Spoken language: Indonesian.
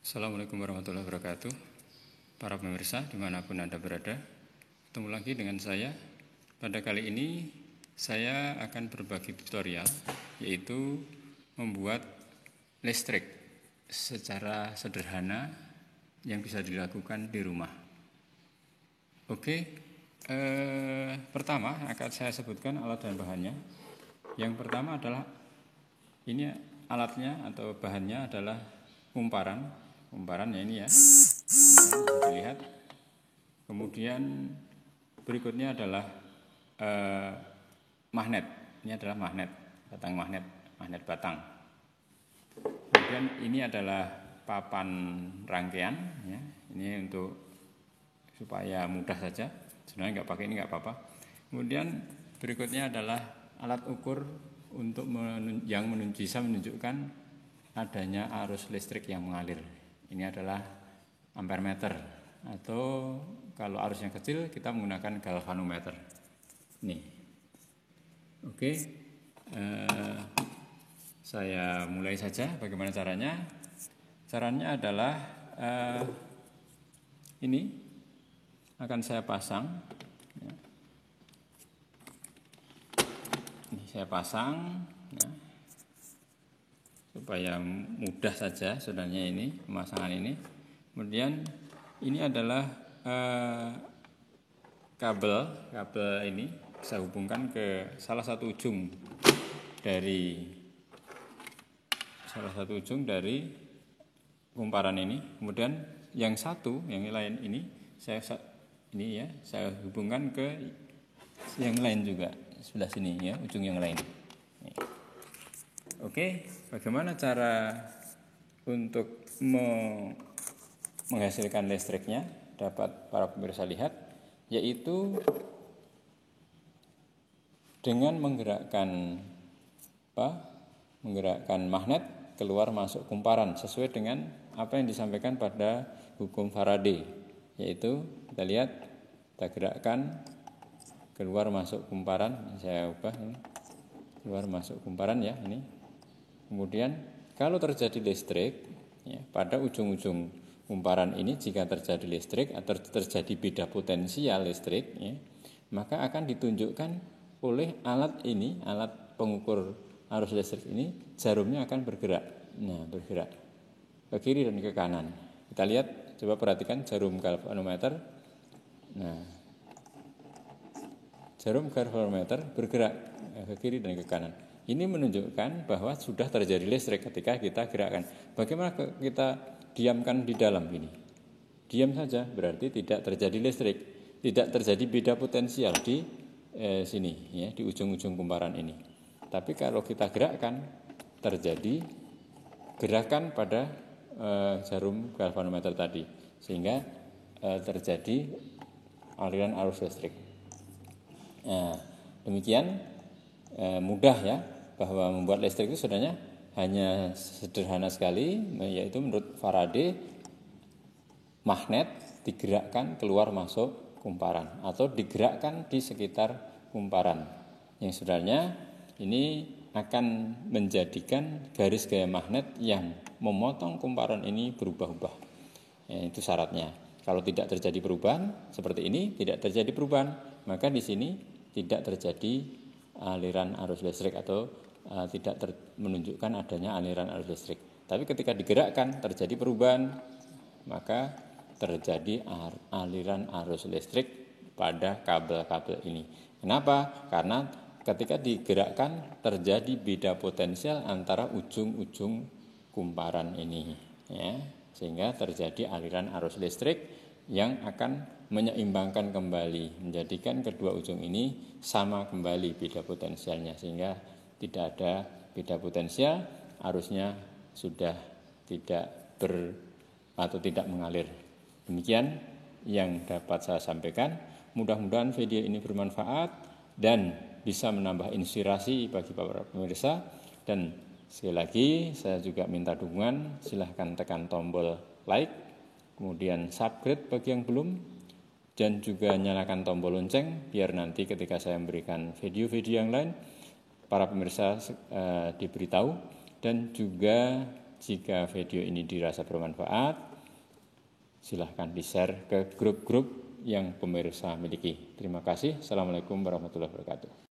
Assalamualaikum warahmatullahi wabarakatuh. Para pemirsa dimanapun Anda berada, ketemu lagi dengan saya. Pada kali ini saya akan berbagi tutorial, yaitu membuat listrik secara sederhana yang bisa dilakukan di rumah. Pertama akan saya sebutkan alat dan bahannya. Yang pertama adalah ini alatnya atau bahannya adalah kumparannya ini ya, bisa dilihat. Kemudian berikutnya adalah magnet. Ini adalah batang magnet batang. Kemudian ini adalah papan rangkaian ya. Ini untuk supaya mudah saja. Sebenarnya nggak pakai ini nggak apa-apa. Kemudian berikutnya adalah alat ukur untuk yang bisa menunjukkan adanya arus listrik yang mengalir. Ini adalah ampere meter, atau kalau arusnya kecil kita menggunakan galvanometer. Nih, saya mulai saja. Bagaimana caranya? Caranya adalah ini akan saya pasang. Ini saya pasang. Supaya mudah saja sebenarnya ini pemasangan ini. Kemudian ini adalah kabel ini saya hubungkan ke salah satu ujung dari kumparan ini. Kemudian yang lain ini saya hubungkan ke yang lain juga sebelah sini ya, ujung yang lain. Bagaimana cara untuk menghasilkan listriknya? Dapat para pemirsa lihat, yaitu dengan menggerakkan magnet keluar masuk kumparan sesuai dengan apa yang disampaikan pada hukum Faraday, yaitu kita lihat, kita gerakkan keluar masuk kumparan. Saya ubah ini, keluar masuk kumparan ya ini. Kemudian kalau terjadi listrik ya, pada ujung-ujung kumparan ini, jika terjadi listrik atau terjadi beda potensial listrik ya, maka akan ditunjukkan oleh alat pengukur arus listrik ini. Jarumnya akan bergerak ke kiri dan ke kanan. Kita lihat, coba perhatikan jarum galvanometer. Jarum galvanometer bergerak ke kiri dan ke kanan. Ini menunjukkan bahwa sudah terjadi listrik ketika kita gerakkan. Bagaimana kita diamkan di dalam ini? Diam saja, berarti tidak terjadi listrik, tidak terjadi beda potensial di sini ya, di ujung-ujung kumparan ini. Tapi kalau kita gerakkan, terjadi gerakan pada jarum galvanometer tadi, sehingga terjadi aliran arus listrik. Demikian mudah ya, bahwa membuat listrik itu sebenarnya hanya sederhana sekali, yaitu menurut Faraday, magnet digerakkan keluar masuk kumparan atau digerakkan di sekitar kumparan, yang sebenarnya ini akan menjadikan garis gaya magnet yang memotong kumparan ini berubah-ubah. Itu syaratnya. Kalau tidak terjadi perubahan seperti ini, tidak terjadi perubahan, maka di sini tidak terjadi aliran arus listrik atau tidak menunjukkan adanya aliran arus listrik. Tapi ketika digerakkan terjadi perubahan, maka terjadi aliran arus listrik pada kabel-kabel ini. Kenapa? Karena ketika digerakkan terjadi beda potensial antara ujung-ujung kumparan ini ya, sehingga terjadi aliran arus listrik yang akan menyeimbangkan kembali, menjadikan kedua ujung ini sama kembali beda potensialnya, sehingga tidak ada beda potensial, arusnya sudah tidak mengalir. Demikian yang dapat saya sampaikan. Mudah-mudahan video ini bermanfaat dan bisa menambah inspirasi bagi para pemirsa. Dan sekali lagi saya juga minta dukungan, silahkan tekan tombol like, kemudian subscribe bagi yang belum, dan juga nyalakan tombol lonceng biar nanti ketika saya memberikan video-video yang lain para pemirsa diberitahu. Dan juga Jika video ini dirasa bermanfaat, silahkan di-share ke grup-grup yang pemirsa miliki. Terima kasih. Assalamualaikum warahmatullahi wabarakatuh.